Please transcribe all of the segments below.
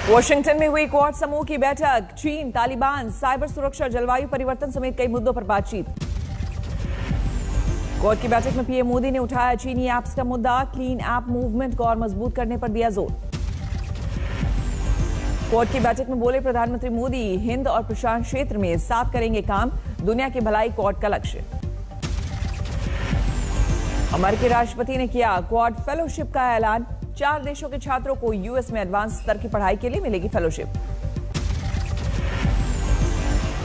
Washington में हुई quad समूह की बैठक। चीन, तालिबान, साइबर सुरक्षा, जलवायु परिवर्तन समेत कई मुद्दों पर बातचीत। क्वाड की बैठक में पीएम मोदी ने उठाया चीनी ऐप्स का मुद्दा। क्लीन ऐप मूवमेंट को और मजबूत करने पर दिया जोर। क्वाड की बैठक में बोले प्रधानमंत्री मोदी, हिंद और प्रशांत क्षेत्र में साथ करेंगे काम। दुनिया की भलाई क्वाड का लक्ष्य। अमेरिकी राष्ट्रपति ने किया क्वाड फेलोशिप का ऐलान। 4 देशों के छात्रों को यूएस में एडवांस स्तर की पढ़ाई के लिए मिलेगी फेलोशिप।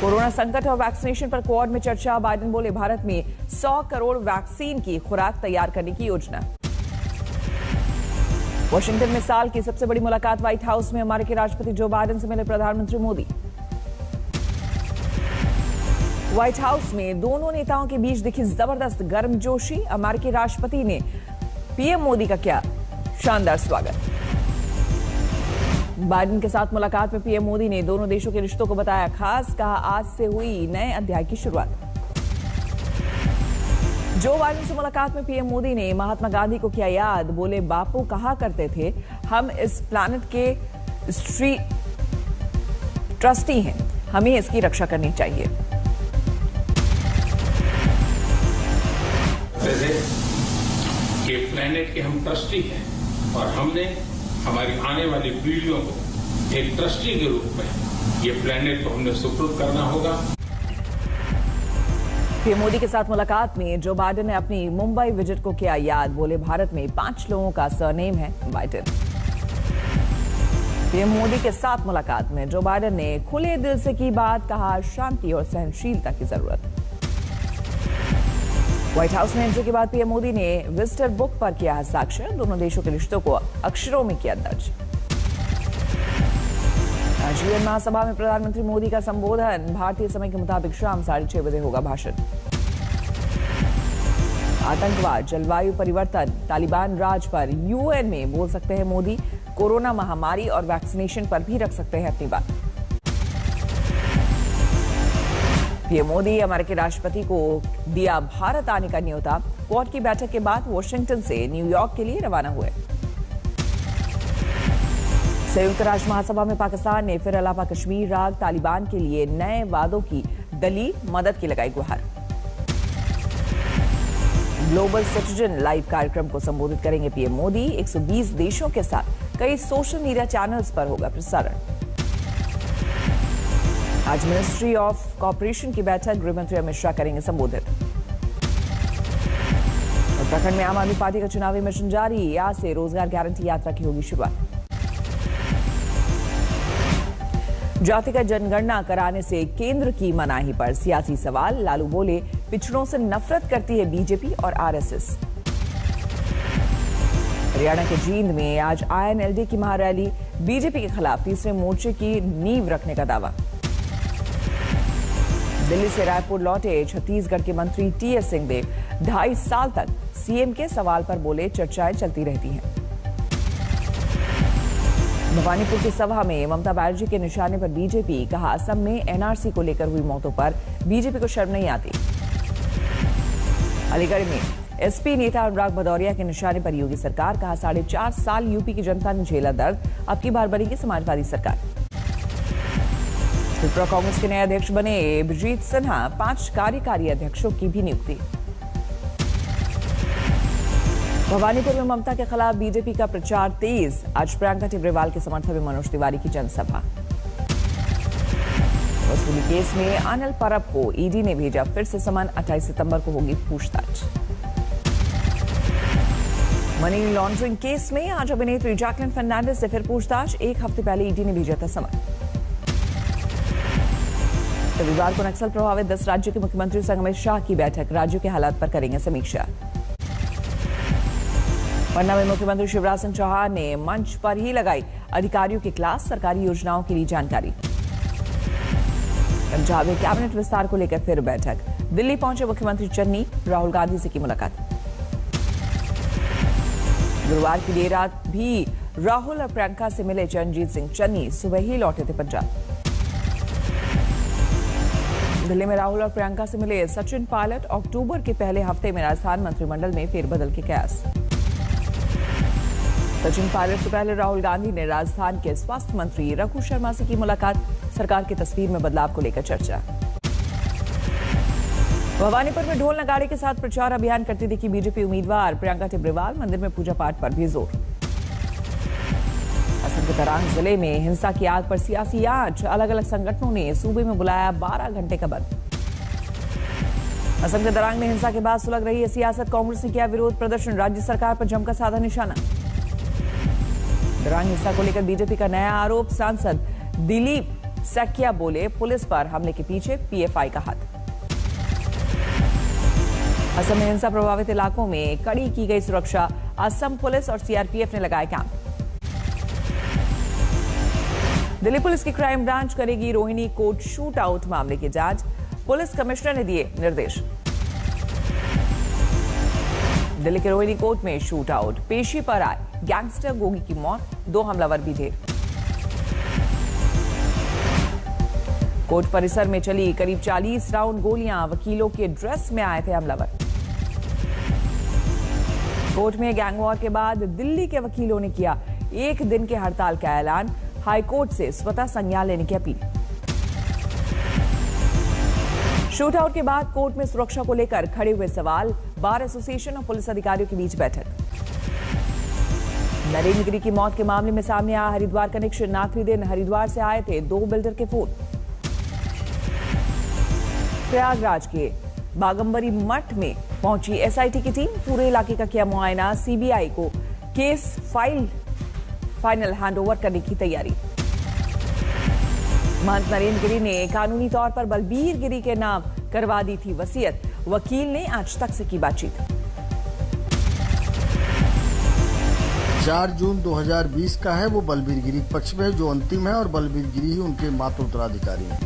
कोरोना संकट और वैक्सीनेशन पर क्वाड में चर्चा। बाइडेन बोले भारत में 100 करोड़ वैक्सीन की खुराक तैयार करने की योजना। वॉशिंगटन में साल की सबसे बड़ी मुलाकात। व्हाइट हाउस में अमेरिकी राष्ट्रपति जो बाइडेन से मिले प्रधानमंत्री मोदी। व्हाइट हाउस में दोनों नेताओं के बीच दिखी जबरदस्त गर्मजोशी। अमेरिकी राष्ट्रपति ने पीएम मोदी का किया शानदार स्वागत। बाइडेन के साथ मुलाकात में पीएम मोदी ने दोनों देशों के रिश्तों को बताया खास। कहा आज से हुई नए अध्याय की शुरुआत। जो बाइडेन से मुलाकात में पीएम मोदी ने महात्मा गांधी को किया याद। बोले बापू कहा करते थे हम इस प्लैनेट के ट्रस्टी हैं, हमें इसकी रक्षा करनी चाहिए। ये प्लैनेट के हम ट्रस्टी हैं और हमने हमारी आने वाली पीढ़ियों को एक ट्रस्टी के रूप में ये प्लैनेट को हमने सुपुर्द करना होगा। पीएम मोदी के साथ मुलाकात में जो बाइडेन ने अपनी मुंबई विजिट को किया याद। बोले भारत में 5 लोगों का सरनेम है बाइडेन। पीएम मोदी के साथ मुलाकात में जो बाइडेन ने खुले दिल से की बात। कहा शांति और सहनशीलता की जरूरत। व्हाइट हाउस में एंट्री के बाद पीएम मोदी ने विजिटर बुक पर किया हस्ताक्षर। दोनों देशों के रिश्तों को अक्षरों में किया दर्ज। आज यूएन महासभा में प्रधानमंत्री मोदी का संबोधन। भारतीय समय के मुताबिक शाम 6:30 बजे होगा भाषण। आतंकवाद, जलवायु परिवर्तन, तालिबान राज पर यूएन में बोल सकते हैं मोदी। कोरोना महामारी और वैक्सीनेशन पर भी रख सकते हैं अपनी बात। पीएम मोदी अमेरिकी राष्ट्रपति को दिया भारत आने का न्योता। क्वाड की बैठक के बाद वॉशिंगटन से न्यूयॉर्क के लिए रवाना हुए। संयुक्त राष्ट्र महासभा में पाकिस्तान ने फिर अलापा कश्मीर राग। तालिबान के लिए नए वादों की दलील, मदद की लगाई गुहार। ग्लोबल सिटीजन लाइव कार्यक्रम को संबोधित करेंगे पीएम मोदी। 120 देशों के साथ कई सोशल मीडिया चैनल्स पर होगा प्रसारण। आज मिनिस्ट्री ऑफ कॉर्पोरेशन की बैठक। गृहमंत्री अमित शाह करेंगे संबोधित। उत्तराखंड में आम आदमी पार्टी का चुनावी मिशन जारी। आज से रोजगार गारंटी यात्रा की होगी शुरुआत। जातिगत जनगणना कराने से केंद्र की मनाही पर सियासी सवाल। लालू बोले पिछड़ों से नफरत करती है बीजेपी और आरएसएस। हरियाणा के जींद में आज आईएनएलडी की महारैली। बीजेपी के खिलाफ तीसरे मोर्चे की नींव रखने का दावा। दिल्ली से रायपुर लौटे छत्तीसगढ़ के मंत्री टीएस सिंहदेव 2.5 साल तक सीएम के सवाल पर बोले चर्चाएं चलती रहती हैं। भवानीपुर की सभा में ममता बनर्जी के निशाने पर बीजेपी। कहा असम में एनआरसी को लेकर हुई मौतों पर बीजेपी को शर्म नहीं आती। अलीगढ़ में एसपी नेता अनुराग भदौरिया के निशाने पर योगी सरकार। कहा 4.5 साल यूपी की जनता ने झेला दर्द, अब की बार बनेगी समाजवादी सरकार। त्रिपुरा कांग्रेस के नए अध्यक्ष बने अभिजीत सिन्हा। 5 कार्यकारी अध्यक्षों की भी नियुक्ति। भवानीपुर में ममता के खिलाफ बीजेपी का प्रचार तेज। आज प्रियंका टिब्रेवाल के समर्थन में मनोज तिवारी की जनसभा। वसूली केस में अनिल परब को ईडी ने भेजा फिर से समन। 28 सितंबर को होगी पूछताछ। मनी लॉन्ड्रिंग केस में आज अभिनेत्री जैकलिन फर्नांडिस से फिर पूछताछ। 1 हफ्ते पहले ईडी ने भेजा था समन। रविवार को नक्सल प्रभावित 10 राज्यों के मुख्यमंत्री संग अमित शाह की बैठक। राज्यों के हालात पर करेंगे समीक्षा। पन्ना में मुख्यमंत्री शिवराज सिंह चौहान ने मंच पर ही लगाई अधिकारियों की क्लास। सरकारी योजनाओं के लिए जानकारी। पंजाब में कैबिनेट विस्तार को लेकर फिर बैठक। दिल्ली पहुंचे मुख्यमंत्री चन्नी। राहुल गांधी से की मुलाकात। गुरुवार की देर रात भी राहुल और प्रियंका से मिले चरणजीत सिंह चन्नी। सुबह ही लौटे थे पंजाब। दिल्ली में राहुल और प्रियंका से मिले सचिन पायलट। अक्टूबर के पहले हफ्ते में राजस्थान मंत्रिमंडल में फेरबदल के कयास। सचिन पायलट से पहले राहुल गांधी ने राजस्थान के स्वास्थ्य मंत्री रघु शर्मा से की मुलाकात। सरकार की तस्वीर में बदलाव को लेकर चर्चा। भवानीपुर में ढोल नगाड़े के साथ प्रचार अभियान करती दिखी बीजेपी उम्मीदवार प्रियंका टिब्रेवाल। मंदिर में पूजा पाठ पर भी जोर। असम के तरांग जिले में हिंसा की आग पर सियासी आंच। अलग अलग संगठनों ने सूबे में बुलाया 12 घंटे का बंद। असम के तरांग में हिंसा के बाद सुलग रही है सियासत। कांग्रेस ने किया विरोध प्रदर्शन। राज्य सरकार पर जमकर साधा निशाना। तरांग हिंसा को लेकर बीजेपी का नया आरोप। सांसद दिलीप सैकिया बोले पुलिस पर हमले के पीछे पीएफआई का हाथ। असम में हिंसा प्रभावित इलाकों में कड़ी की गई सुरक्षा। असम पुलिस और सीआरपीएफ ने लगाए कैंप। दिल्ली पुलिस की क्राइम ब्रांच करेगी रोहिणी कोर्ट शूट आउट मामले की जांच। पुलिस कमिश्नर ने दिए निर्देश। दिल्ली के रोहिणी कोर्ट में शूट आउट। पेशी पर आए गैंगस्टर गोगी की मौत। 2 हमलावर भी ढेर। कोर्ट परिसर में चली करीब 40 राउंड गोलियां। वकीलों के ड्रेस में आए थे हमलावर। कोर्ट में गैंग वॉर के बाद दिल्ली के वकीलों ने किया 1 दिन के हड़ताल का ऐलान। हाईकोर्ट से स्वतः संज्ञान लेने की अपील। शूट आउट के बाद कोर्ट में सुरक्षा को लेकर खड़े हुए सवाल। बार एसोसिएशन और पुलिस अधिकारियों के बीच बैठक। नरेंद्र गिरी की मौत के मामले में सामने आया हरिद्वार कनेक्शन। आखिरी दिन हरिद्वार से आए थे 2 बिल्डर के फोन। प्रयागराज के बागंबरी मठ में पहुंची एसआईटी की टीम। पूरे इलाके का किया मुआयना। सीबीआई को केस फाइनल हैंडओवर करने की तैयारी। महंत नरेंद्र गिरी ने कानूनी तौर पर बलबीर गिरी के नाम करवा दी थी वसीयत। वकील ने आज तक से की बातचीत। 4 जून 2020 का है, वो बलबीर गिरी पक्ष में जो अंतिम है और बलबीर गिरी ही उनके मात्र उत्तराधिकारी हैं।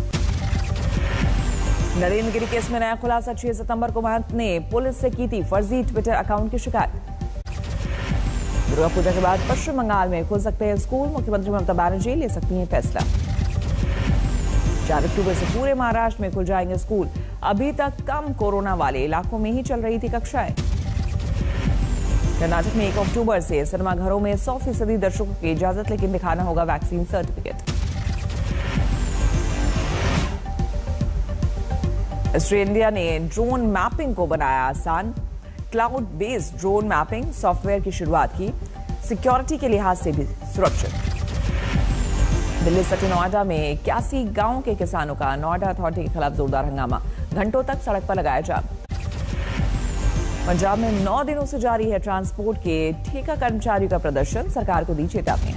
नरेंद्र गिरी केस में नया खुलासा। 6 सितंबर को महंत ने पुलिस से की थी फर्जी ट्विटर अकाउंट की शिकायत। दुर्गा पूजा के बाद पश्चिम बंगाल में खुल सकते हैं स्कूल। मुख्यमंत्री ममता बनर्जी ले सकती हैं फैसला। 4 अक्टूबर से पूरे महाराष्ट्र में खुल जाएंगे स्कूल। अभी तक कम कोरोना वाले इलाकों में ही चल रही थी कक्षाएं। कर्नाटक में 1 अक्टूबर से सिनेमाघरों में 100% दर्शकों की इजाजत, लेकिन दिखाना होगा वैक्सीन सर्टिफिकेट। ऑस्ट्रेलिया इंडिया ने ड्रोन मैपिंग को बनाया आसान। Cloud based drone mapping software की शुरुआत की। सिक्योरिटी के लिहाज से भी सुरक्षित। दिल्ली सटे नोएडा में 81 गांव के किसानों का नोएडा अथॉरिटी के खिलाफ जोरदार हंगामा। घंटों तक सड़क पर लगाया जाम। पंजाब में 9 दिनों से जारी है ट्रांसपोर्ट के ठेका कर्मचारियों का प्रदर्शन। सरकार को दी चेतावनी।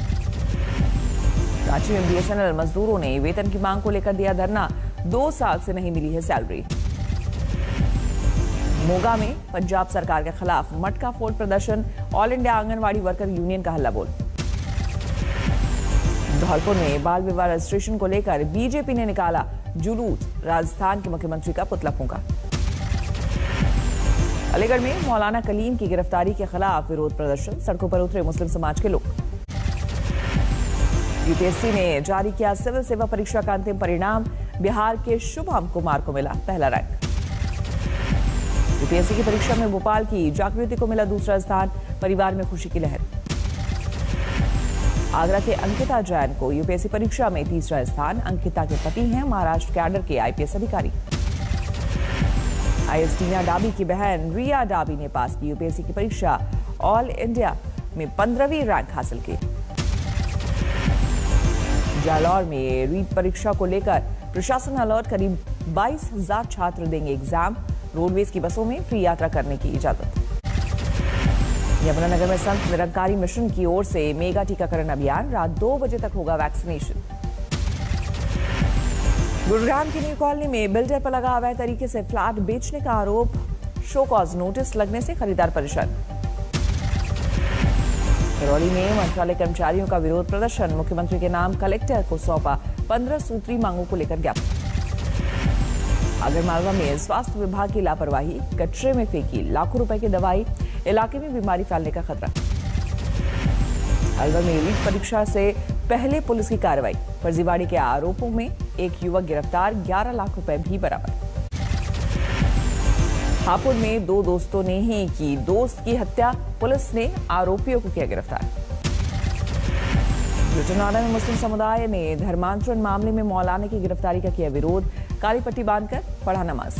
रांची में बीएसएनएल मजदूरों ने वेतन की मांग को लेकर दिया धरना। 2 साल से नहीं मिली है सैलरी। मोगा में पंजाब सरकार के खिलाफ मटका फोड़ प्रदर्शन। All India anganwadi worker union का हल्ला बोल। धौलपुर में बाल विवाह रजिस्ट्रेशन को लेकर बीजेपी ने निकाला जुलूस। राजस्थान के मुख्यमंत्री का पुतला फूंका। अलीगढ़ में मौलाना कलीम की गिरफ्तारी के खिलाफ विरोध प्रदर्शन। सड़कों पर उतरे मुस्लिम समाज के लोग। यूपीएससी ने जारी किया सिविल सेवा परीक्षा का अंतिम परिणाम। बिहार के शुभम कुमार को मिला पहला रैंक। यूपीएससी की परीक्षा में भोपाल की जागृति को मिला दूसरा स्थान। परिवार में खुशी की लहर। आगरा के अंकिता जैन को यूपीएससी परीक्षा में तीसरा स्थान। अंकिता के पति हैं महाराष्ट्र कैडर के आईपीएस अधिकारी। आईएएस टीना डाबी की बहन रिया डाबी ने पास की यूपीएससी की परीक्षा। ऑल इंडिया में 15वीं रैंक हासिल की। जालौर में रीट परीक्षा को लेकर प्रशासन अलर्ट। करीब 22,000 छात्र देंगे एग्जाम। रोडवेज की बसों में फ्री यात्रा करने की इजाजत। यमुनानगर में संत निरंकारी मिशन की ओर से मेगा टीकाकरण अभियान। रात 2 बजे तक होगा वैक्सीनेशन। गुरुग्राम की न्यू कॉलोनी में बिल्डर पर लगा अवैध तरीके से फ्लैट बेचने का आरोप। शो कॉज नोटिस लगने से खरीदार परेशान। करौली में मंत्रालय कर्मचारियों का विरोध प्रदर्शन। मुख्यमंत्री के नाम कलेक्टर को सौंपा 15 सूत्री मांगों को लेकर ज्ञापन। आगरमालवा में स्वास्थ्य विभाग की लापरवाही। कचरे में फेंकी लाखों रुपए की दवाई। इलाके में बीमारी फैलने का खतरा। अलवर में रीट परीक्षा से पहले पुलिस की कार्रवाई। फर्जीवाड़े के आरोपों में एक युवक गिरफ्तार। 11 लाख रुपए भी बरामद। हापुड़ में 2 दोस्तों ने ही की दोस्त की हत्या। पुलिस ने आरोपियों को किया गिरफ्तार। लुधियाना में मुस्लिम समुदाय ने धर्मांतरण मामले में मौलाना की गिरफ्तारी का किया विरोध, काली पट्टी बांधकर पढ़ा नमाज।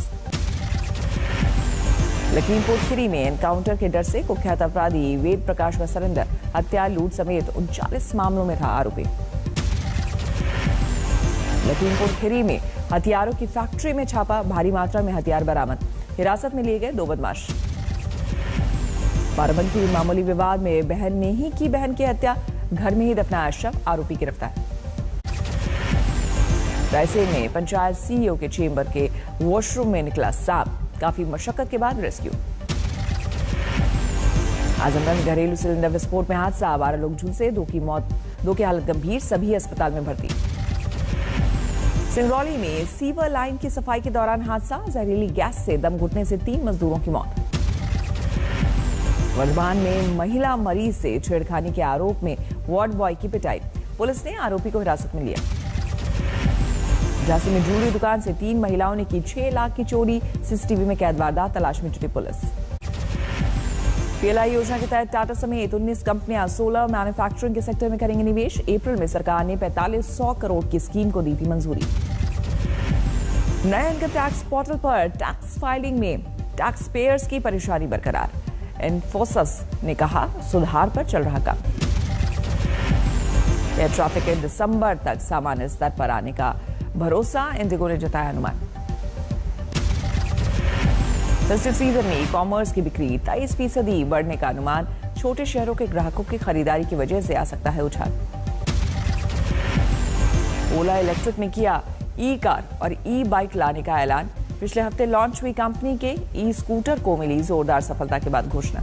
लखीमपुर खीरी में एनकाउंटर के डर से कुख्यात अपराधी वेद प्रकाश का सरेंडर, हत्या लूट समेत 39 मामलों में था आरोपी। लखीमपुर खीरी में हथियारों की फैक्ट्री में छापा, भारी मात्रा में हथियार बरामद, हिरासत में लिए गए 2 बदमाश। बाराबंकी में मामूली विवाद में बहन ने ही की बहन की हत्या, घर में ही दफनाया शव, आरोपी गिरफ्तार। रायसेन में पंचायत सीईओ के चेंबर के वॉशरूम में निकला सांप, काफी मशक्कत के बाद रेस्क्यू। आजमगढ़ में घरेलू सिलेंडर विस्फोट में हादसा, 12 लोग झुलसे, 2 की मौत, 2 की हालत गंभीर, सभी अस्पताल में भर्ती। सिंगरौली में सीवर लाइन की सफाई के दौरान हादसा, जहरीली गैस से दम घुटने से 3 मजदूरों की मौत। वर्धमान में महिला मरीज से छेड़खानी के आरोप में वार्ड बॉय की पिटाई, पुलिस ने आरोपी को हिरासत में लिया। झांसी में ज्वेलरी दुकान से 3 महिलाओं ने की 6 लाख की चोरी, सीसीटीवी में कैद वारदात, तलाश में जुटी पुलिस। पीएलआई योजना के तहत टाटा समेत 19 कंपनियां 16 मैन्युफैक्चरिंग के सेक्टर में करेंगे निवेश। अप्रैल में सरकार ने 4500 करोड़ की स्कीम को दी थी मंजूरी। नए इनकम टैक्स पोर्टल पर टैक्स फाइलिंग में टैक्स पेयर्स की परेशानी बरकरार, इन्फोसिस ने कहा सुधार पर चल रहा काम। एयर ट्रैफिक के दिसंबर तक सामान्य स्तर पर आने का भरोसा, इंडिगो ने जताया अनुमान। फेस्टिव सीजन में ई कॉमर्स की बिक्री 23% बढ़ने का अनुमान, छोटे शहरों के ग्राहकों की खरीदारी की वजह से आ सकता है उछाल। ओला इलेक्ट्रिक ने किया ई कार और ई बाइक लाने का ऐलान, पिछले हफ्ते लॉन्च हुई कंपनी के ई स्कूटर को मिली जोरदार सफलता के बाद घोषणा।